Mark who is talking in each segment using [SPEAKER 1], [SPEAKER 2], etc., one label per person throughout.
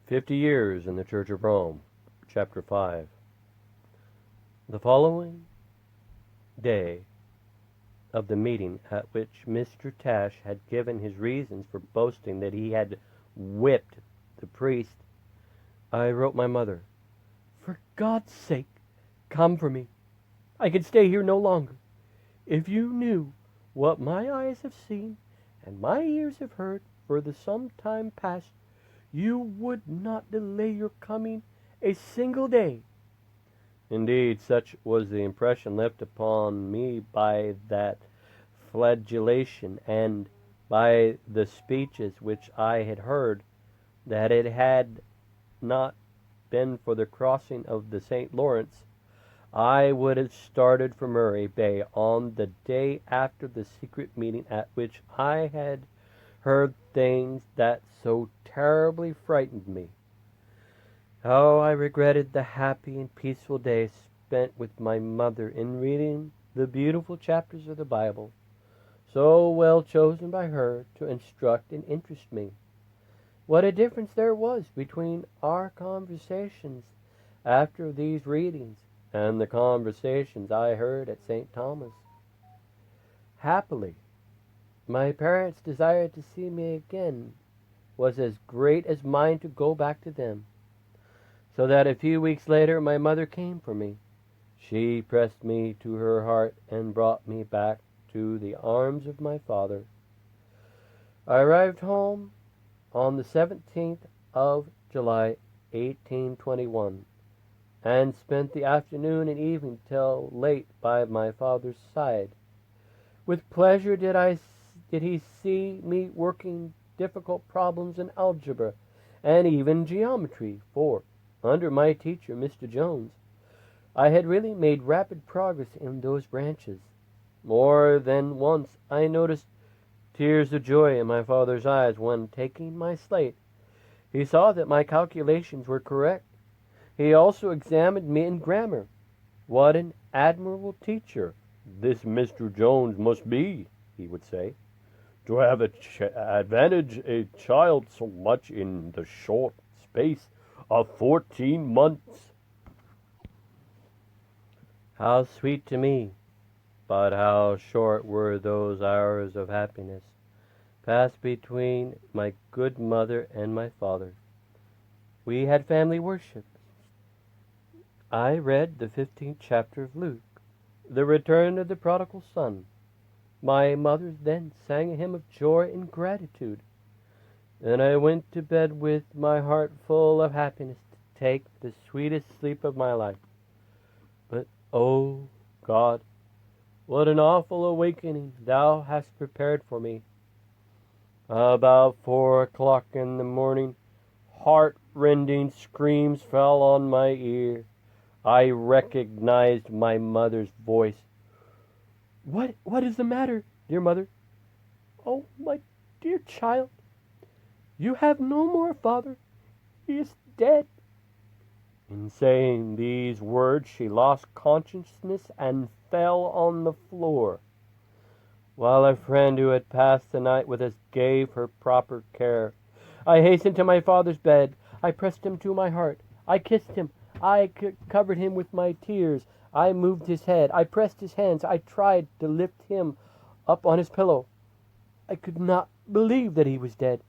[SPEAKER 1] 50 Years in the Church of Rome, Chapter 5. The following day of the meeting at which Mr. Tash had given his reasons for boasting that he had whipped the priest, I wrote my mother, "For God's sake, come for me. I can stay here no longer. If you knew what my eyes have seen and my ears have heard for the some time past, you would not delay your coming a single day." Indeed, such was the impression left upon me by that flagellation and by the speeches which I had heard, that it had not been for the crossing of the St. Lawrence, I would have started for Murray Bay on the day after the secret meeting at which I had heard things that so terribly frightened me. How I regretted the happy and peaceful days spent with my mother in reading the beautiful chapters of the Bible, so well chosen by her to instruct and interest me. What a difference there was between our conversations after these readings and the conversations I heard at St. Thomas. Happily, my parents' desire to see me again was as great as mine to go back to them, so that a few weeks later my mother came for me. She pressed me to her heart and brought me back to the arms of my father. I arrived home on the 17th of July, 1821, and spent the afternoon and evening till late by my father's side. With pleasure did he see me working difficult problems in algebra and even geometry, for under my teacher, Mr. Jones, I had really made rapid progress in those branches. More than once I noticed tears of joy in my father's eyes when, taking my slate, he saw that my calculations were correct. He also examined me in grammar. "What an admirable teacher this Mr. Jones must be," he would say, "to have advantage a child so much in the short space of 14 months. How sweet to me, but how short were those hours of happiness passed between my good mother and my father. We had family worship. I read the 15th chapter of Luke, the return of the prodigal son. My mother then sang a hymn of joy and gratitude. Then I went to bed with my heart full of happiness to take the sweetest sleep of my life. But, oh God, what an awful awakening thou hast prepared for me. About 4 o'clock in the morning, heart-rending screams fell on my ear. I recognized my mother's voice. What is the matter, dear mother?" "Oh, my dear child, you have no more father. He is dead." In saying these words, she lost consciousness and fell on the floor, while a friend who had passed the night with us gave her proper care. I hastened to my father's bed. I pressed him to my heart. I kissed him. I covered him with my tears. I moved his head. I pressed his hands. I tried to lift him up on his pillow. I could not believe that he was dead.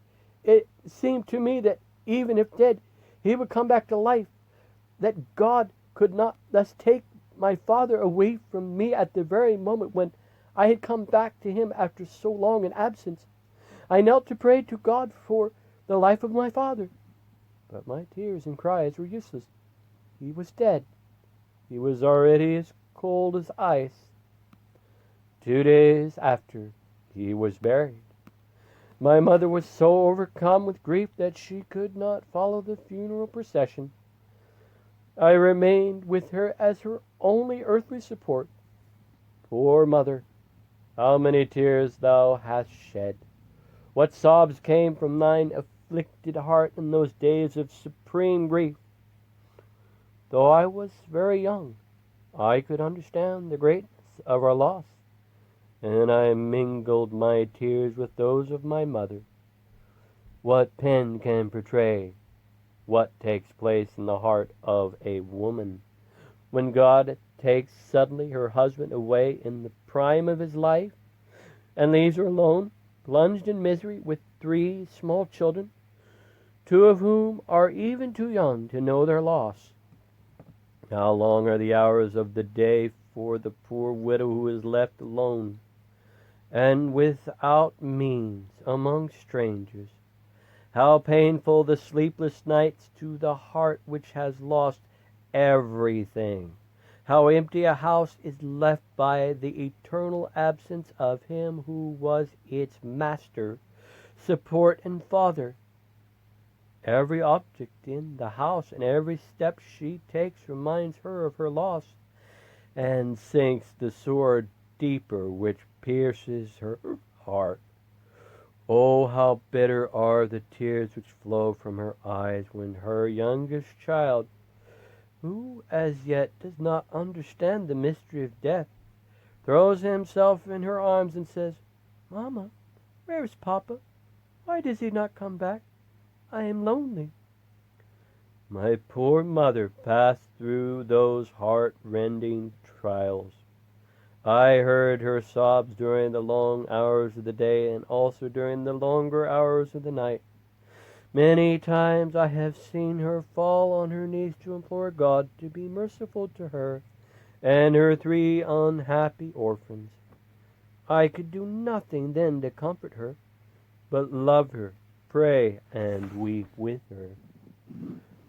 [SPEAKER 1] It seemed to me that even if dead, he would come back to life, that God could not thus take my father away from me at the very moment when I had come back to him after so long an absence. I knelt to pray to God for the life of my father, but my tears and cries were useless. He was dead. He was already as cold as ice. 2 days after, he was buried. My mother was so overcome with grief that she could not follow the funeral procession. I remained with her as her only earthly support. Poor mother, how many tears thou hast shed! What sobs came from thine afflicted heart in those days of supreme grief! Though I was very young, I could understand the greatness of our loss, and I mingled my tears with those of my mother. What pen can portray what takes place in the heart of a woman when God takes suddenly her husband away in the prime of his life and leaves her alone, plunged in misery with 3 small children, 2 of whom are even too young to know their loss. How long are the hours of the day for the poor widow who is left alone and without means among strangers? How painful the sleepless nights to the heart which has lost everything! How empty a house is left by the eternal absence of him who was its master, support, and father! Every object in the house and every step she takes reminds her of her loss, and sinks the sword deeper which pierces her heart. Oh, how bitter are the tears which flow from her eyes when her youngest child, who as yet does not understand the mystery of death, throws himself in her arms and says, "Mamma, where is Papa? Why does he not come back? I am lonely." My poor mother passed through those heart-rending trials. I heard her sobs during the long hours of the day and also during the longer hours of the night. Many times I have seen her fall on her knees to implore God to be merciful to her and her 3 unhappy orphans. I could do nothing then to comfort her, but love her, pray, and weep with her.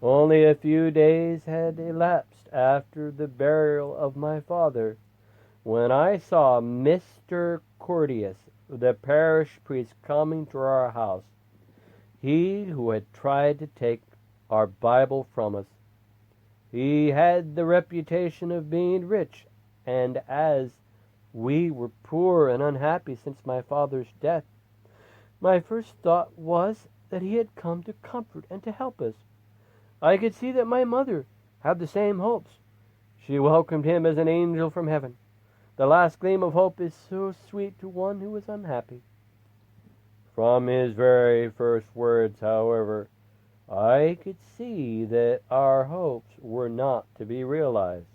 [SPEAKER 1] Only a few days had elapsed after the burial of my father when I saw Mr. Cordius, the parish priest, coming to our house. He who had tried to take our Bible from us. He had the reputation of being rich, and as we were poor and unhappy since my father's death, my first thought was that he had come to comfort and to help us. I could see that my mother had the same hopes. She welcomed him as an angel from heaven. The last gleam of hope is so sweet to one who is unhappy. From his very first words, however, I could see that our hopes were not to be realized.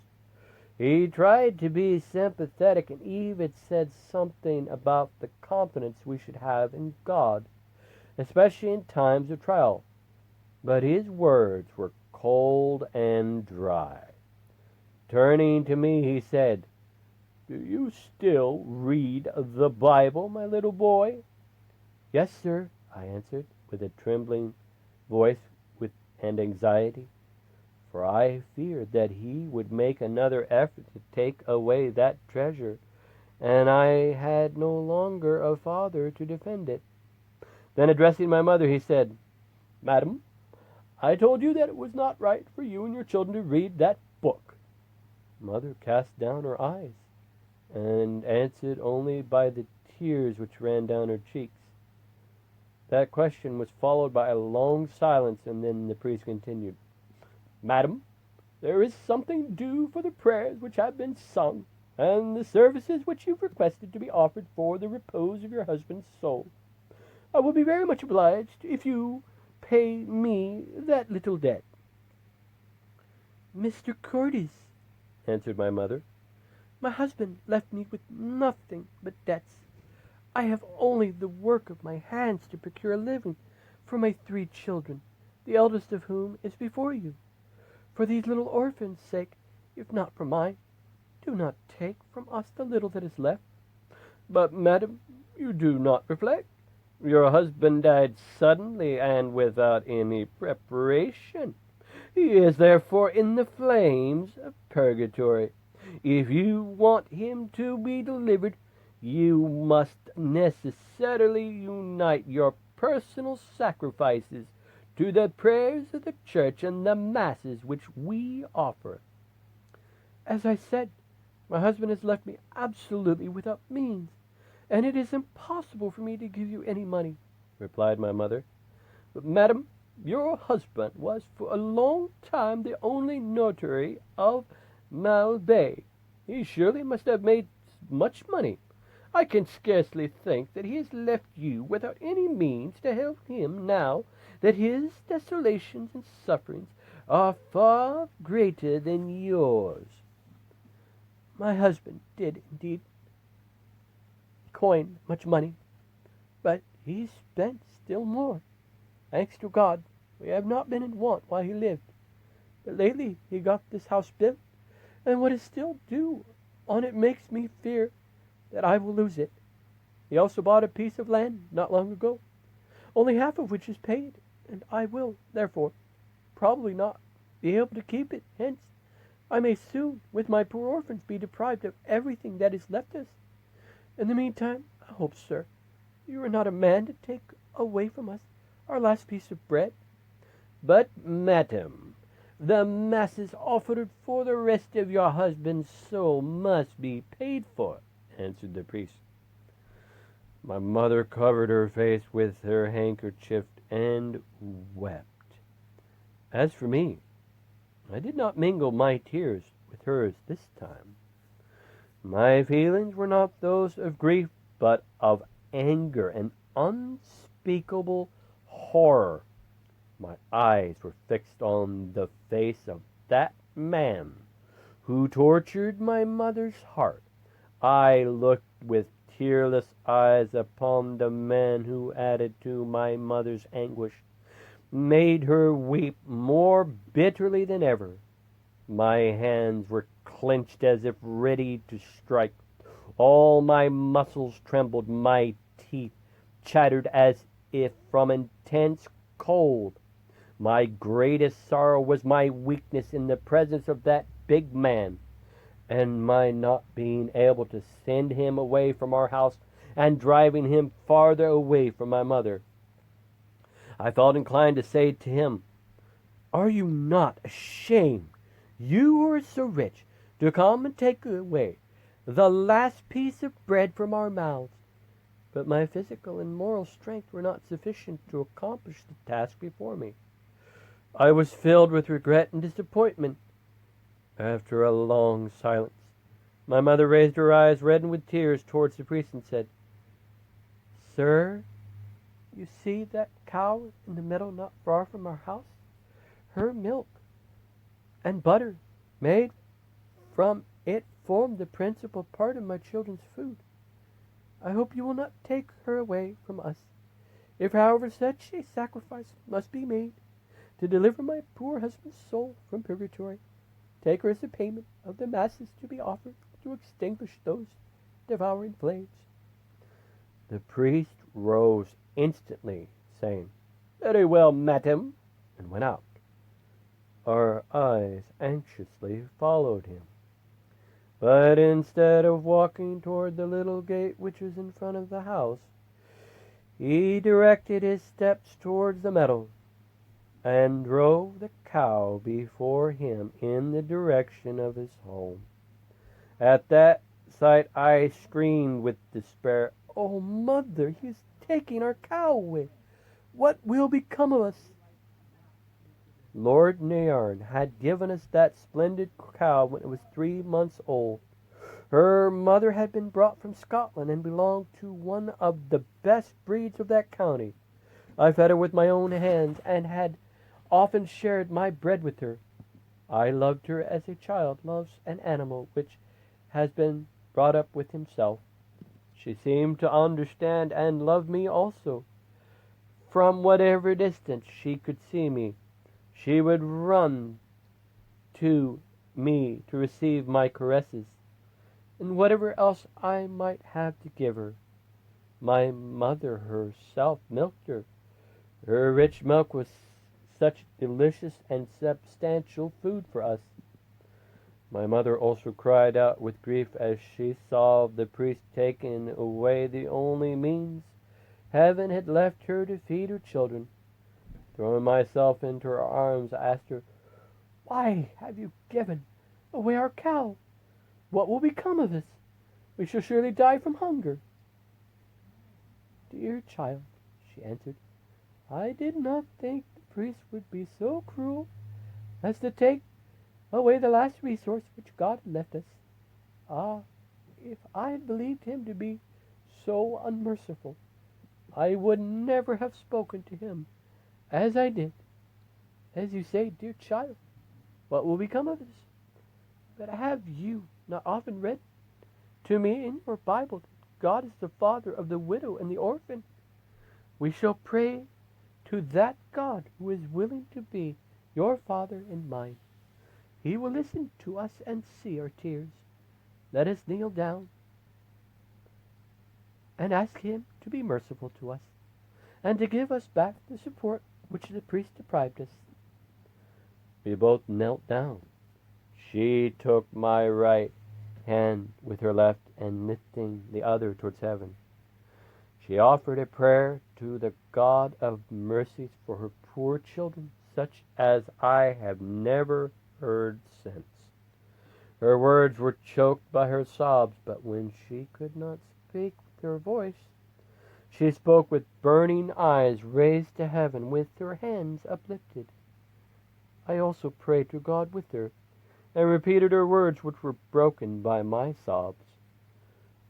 [SPEAKER 1] He tried to be sympathetic and even said something about the confidence we should have in God, especially in times of trial. But his words were cold and dry. Turning to me, he said, "Do you still read the Bible, my little boy?" "Yes, sir," I answered, with a trembling voice and anxiety, for I feared that he would make another effort to take away that treasure, and I had no longer a father to defend it. Then, addressing my mother, he said, "Madam, I told you that it was not right for you and your children to read that book." Mother cast down her eyes and answered only by the tears which ran down her cheeks. That question was followed by a long silence, and then the priest continued, "Madam, there is something due for the prayers which have been sung, and the services which you've requested to be offered for the repose of your husband's soul. I will be very much obliged if you pay me that little debt." "Mr. Curtis," answered my mother, "my husband left me with nothing but debts. I have only the work of my hands to procure a living for my 3 children, the eldest of whom is before you. For these little orphans' sake, if not for mine, do not take from us the little that is left." "But, madam, you do not reflect. Your husband died suddenly and without any preparation. He is therefore in the flames of purgatory. If you want him to be delivered, you must necessarily unite your personal sacrifices to the prayers of the church and the masses which we offer." "As I said, my husband has left me absolutely without means, and it is impossible for me to give you any money," replied my mother. "But, madam, your husband was for a long time the only notary of Malbay. He surely must have made much money. I can scarcely think that he has left you without any means to help him now that his desolations and sufferings are far greater than yours. My husband did indeed coin much money, but he spent still more. Thanks to God, we have not been in want while he lived. But lately he got this house built, and what is still due on it makes me fear that I will lose it. He also bought a piece of land not long ago, only half of which is paid, and I will, therefore, probably not be able to keep it. Hence, I may soon, with my poor orphans, be deprived of everything that is left us. In the meantime, I hope, sir, you are not a man to take away from us our last piece of bread. But, madam, the masses offered for the rest of your husband's soul must be paid for, answered the priest. My mother covered her face with her handkerchief and wept. As for me, I did not mingle my tears with hers this time. My feelings were not those of grief, but of anger and unspeakable horror. My eyes were fixed on the face of that man who tortured my mother's heart. I looked with tearless eyes upon the man who, added to my mother's anguish, made her weep more bitterly than ever. My hands were clenched as if ready to strike. All my muscles trembled. My teeth chattered as if from intense cold. My greatest sorrow was my weakness in the presence of that big man, and my not being able to send him away from our house and driving him farther away from my mother. I felt inclined to say to him, "Are you not ashamed, you who are so rich, to come and take away the last piece of bread from our mouths?" But my physical and moral strength were not sufficient to accomplish the task before me. I was filled with regret and disappointment. After a long silence, my mother raised her eyes, reddened with tears, towards the priest and said, "Sir, you see that cow in the meadow not far from our house? Her milk and butter made from it form the principal part of my children's food. I hope you will not take her away from us. If, however, such a sacrifice must be made to deliver my poor husband's soul from purgatory, take her as a payment of the masses to be offered to extinguish those devouring flames." The priest rose instantly, saying, "Very well, madam," and went out. Our eyes anxiously followed him. But instead of walking toward the little gate which was in front of the house, he directed his steps towards the meadow, and drove the cow before him in the direction of his home. At that sight I screamed with despair, "Oh, mother, he is taking our cow away. What will become of us?" Lord Nairn had given us that splendid cow when it was 3 months old. Her mother had been brought from Scotland and belonged to one of the best breeds of that county. I fed her with my own hands and had often shared my bread with her. I loved her as a child loves an animal which has been brought up with himself. She seemed to understand and love me also. From whatever distance she could see me, she would run to me to receive my caresses, and whatever else I might have to give her. My mother herself milked her. Her rich milk was such delicious and substantial food for us. My mother also cried out with grief as she saw the priest taking away the only means heaven had left her to feed her children. Throwing myself into her arms, I asked her, "Why have you given away our cow? What will become of us? We shall surely die from hunger." "Dear child," she answered, "I did not think the priest would be so cruel as to take away the last resource which God had left us. Ah, if I had believed him to be so unmerciful, I would never have spoken to him as I did. As you say, dear child, what will become of us? But have you not often read to me in your Bible that God is the Father of the widow and the orphan? We shall pray to that God who is willing to be your Father and mine. He will listen to us and see our tears. Let us kneel down and ask Him to be merciful to us and to give us back the support which the priest deprived us. We both knelt down. She took my right hand with her left and lifting the other towards heaven. She offered a prayer to the God of mercies for her poor children, such as I have never heard since. Her words were choked by her sobs, but when she could not speak with her voice, she spoke with burning eyes raised to heaven, with her hands uplifted. I also prayed to God with her, and repeated her words, which were broken by my sobs.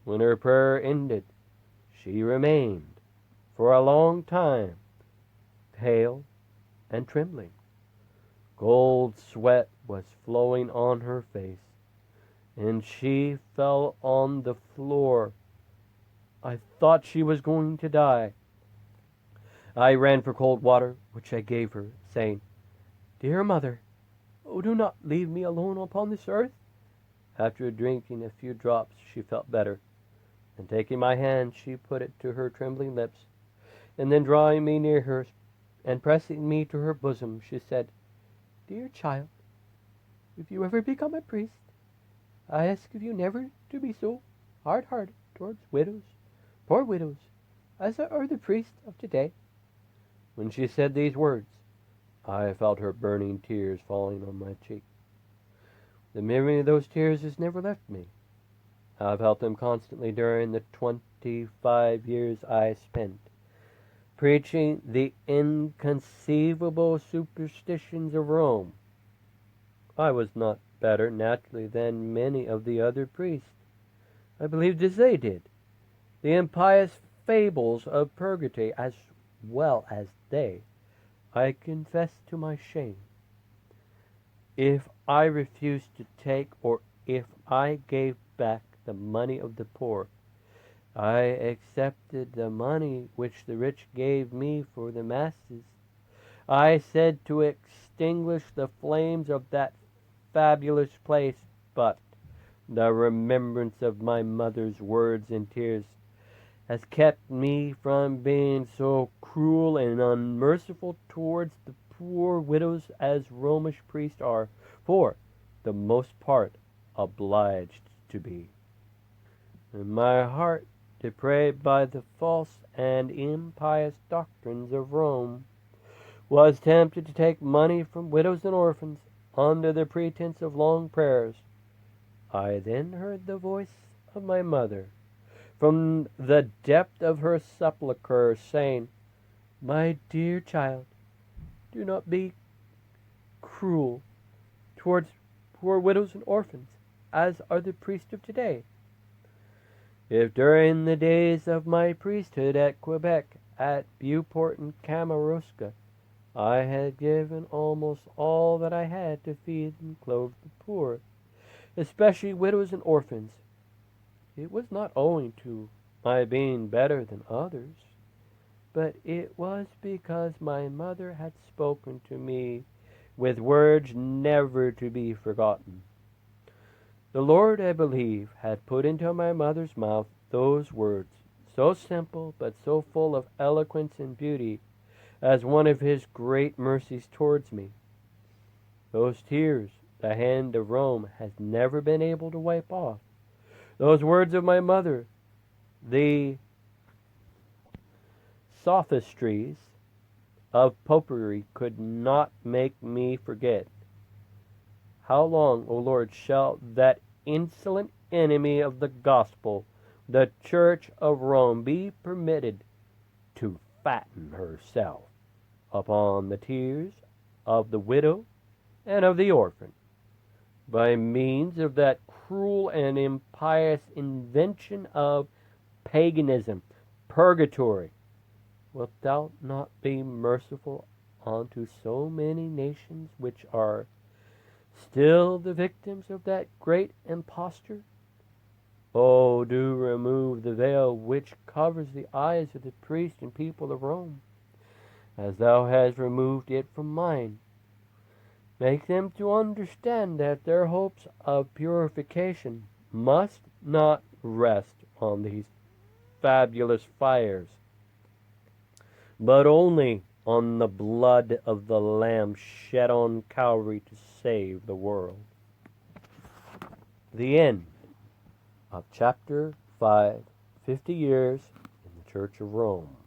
[SPEAKER 1] When her prayer ended, she remained for a long time pale and trembling. Cold sweat was flowing on her face, and she fell on the floor. I thought she was going to die. I ran for cold water, which I gave her, saying, "Dear mother, oh, do not leave me alone upon this earth." After drinking a few drops, she felt better, and taking my hand, she put it to her trembling lips, and then drawing me near her and pressing me to her bosom, she said, "Dear child, if you ever become a priest, I ask of you never to be so hard-hearted towards widows, poor widows, as are the priests of today." When she said these words, I felt her burning tears falling on my cheek. The memory of those tears has never left me. I have felt them constantly during the 25 years I spent preaching the inconceivable superstitions of Rome. I was not better, naturally, than many of the other priests. I believed as they did, the impious fables of purgatory as well as they. I confess to my shame. If I refused to take, or if I gave back the money of the poor, I accepted the money which the rich gave me for the masses. I said to extinguish the flames of that fabulous place, but the remembrance of my mother's words and tears has kept me from being so cruel and unmerciful towards the poor widows as Romish priests are, for the most part, obliged to be. And my heart, depraved by the false and impious doctrines of Rome, was tempted to take money from widows and orphans under the pretense of long prayers. I then heard the voice of my mother from the depth of her sepulchre, saying, "My dear child, do not be cruel towards poor widows and orphans, as are the priests of today. If during the days of my priesthood at Quebec, at Beauport and Kamouraska, I had given almost all that I had to feed and clothe the poor, especially widows and orphans, it was not owing to my being better than others, but it was because my mother had spoken to me with words never to be forgotten. The Lord, I believe, had put into my mother's mouth those words, so simple but so full of eloquence and beauty, as one of His great mercies towards me. Those tears the hand of Rome has never been able to wipe off. Those words of my mother, the sophistries of popery could not make me forget. How long, O Lord, shall that insolent enemy of the gospel, the Church of Rome, be permitted to fatten herself upon the tears of the widow and of the orphan, by means of that cruel and impious invention of paganism, purgatory? Wilt thou not be merciful onto so many nations which are still the victims of that great imposture? Oh, do remove the veil which covers the eyes of the priests and people of Rome, as thou hast removed it from mine. Make them to understand that their hopes of purification must not rest on these fabulous fires, but only on the blood of the Lamb shed on Calvary to save the world. The end of chapter 5, 50 years in the Church of Rome.